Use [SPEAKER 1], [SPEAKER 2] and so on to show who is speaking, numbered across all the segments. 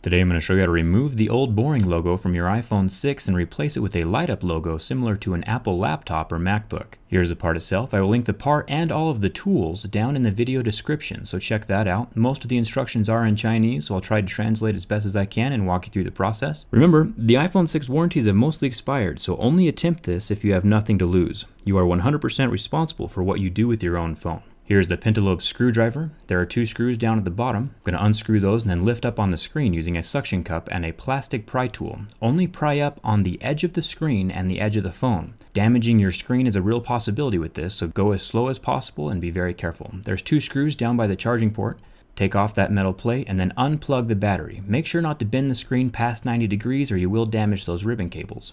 [SPEAKER 1] Today I'm going to show you how to remove the old boring logo from your iPhone 6 and replace it with a light up logo similar to an Apple laptop or MacBook. Here's the part itself. I will link the part and all of the tools down in the video description, so check that out. Most of the instructions are in Chinese, so I'll try to translate as best as I can and walk you through the process. Remember, the iPhone 6 warranties have mostly expired, so only attempt this if you have nothing to lose. You are 100% responsible for what you do with your own phone. Here's the pentalobe screwdriver. There are two screws down at the bottom. I'm going to unscrew those and then lift up on the screen using a suction cup and a plastic pry tool. Only pry up on the edge of the screen and the edge of the phone. Damaging your screen is a real possibility with this, so go as slow as possible and be very careful. There's two screws down by the charging port. Take off that metal plate and then unplug the battery. Make sure not to bend the screen past 90 degrees or you will damage those ribbon cables.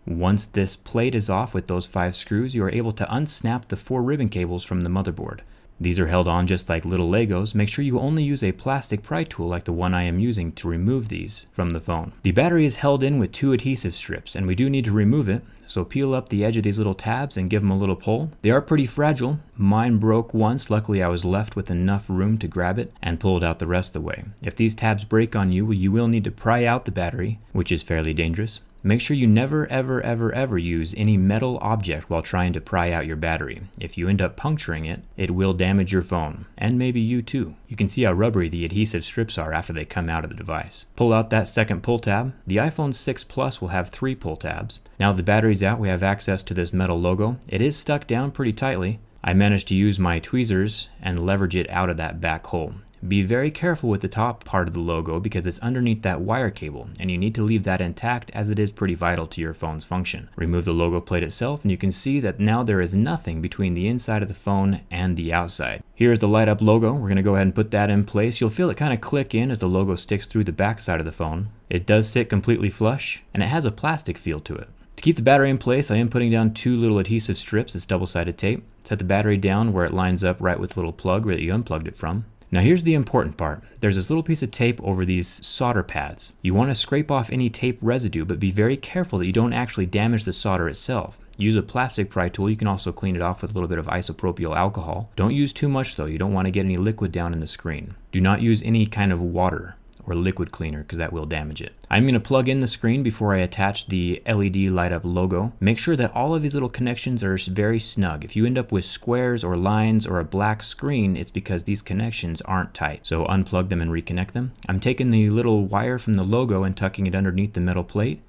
[SPEAKER 1] Once this plate is off with those 5 screws, you are able to unsnap the 4 ribbon cables from the motherboard. These are held on just like little Legos. Make sure you only use a plastic pry tool like the one I am using to remove these from the phone. The battery is held in with 2 adhesive strips and we do need to remove it, so peel up the edge of these little tabs and give them a little pull. They are pretty fragile. Mine broke once. Luckily I was left with enough room to grab it and pull it out the rest of the way. If these tabs break on you, you will need to pry out the battery, which is fairly dangerous. Make sure you never ever use any metal object while trying to pry out your battery. If you end up puncturing it, it will damage your phone, and maybe you too. You can see how rubbery the adhesive strips are after they come out of the device. Pull out that second pull tab. The iPhone 6 Plus will have 3 pull tabs. Now the battery's out, we have access to this metal logo. It is stuck down pretty tightly. I managed to use my tweezers and leverage it out of that back hole. Be very careful with the top part of the logo because it's underneath that wire cable and you need to leave that intact as it is pretty vital to your phone's function. Remove the logo plate itself and you can see that now there is nothing between the inside of the phone and the outside. Here's the light up logo. We're going to go ahead and put that in place. You'll feel it kind of click in as the logo sticks through the back side of the phone. It does sit completely flush and it has a plastic feel to it. To keep the battery in place, I am putting down 2 little adhesive strips. It's double-sided tape. Set the battery down where it lines up right with the little plug where you unplugged it from. Now here's the important part. There's this little piece of tape over these solder pads. You want to scrape off any tape residue, but be very careful that you don't actually damage the solder itself. Use a plastic pry tool. You can also clean it off with a little bit of isopropyl alcohol. Don't use too much though. You don't want to get any liquid down in the screen. Do not use any kind of water or liquid cleaner because that will damage it. I'm going to plug in the screen before I attach the LED light up logo. Make sure that all of these little connections are very snug. If you end up with squares or lines or a black screen, it's because these connections aren't tight. So unplug them and reconnect them. I'm taking the little wire from the logo and tucking it underneath the metal plate,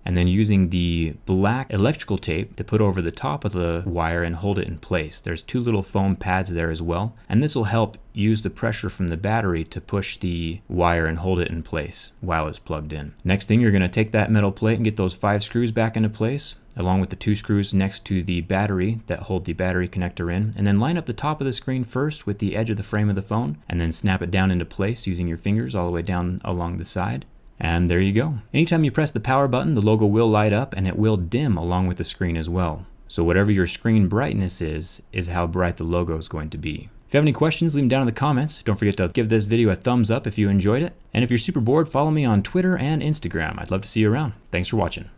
[SPEAKER 1] and then using the black electrical tape to put over the top of the wire and hold it in place. There's 2 little foam pads there as well, and this will help use the pressure from the battery to push the wire and hold it in place while it's plugged in. Next thing, you're going to take that metal plate and get those 5 screws back into place, along with the 2 screws next to the battery that hold the battery connector in, and then line up the top of the screen first with the edge of the frame of the phone, and then snap it down into place using your fingers all the way down along the side. And there you go. Anytime you press the power button, the logo will light up and it will dim along with the screen as well. So whatever your screen brightness is how bright the logo is going to be. If you have any questions, leave them down in the comments. Don't forget to give this video a thumbs up if you enjoyed it. And if you're super bored, follow me on Twitter and Instagram. I'd love to see you around. Thanks for watching.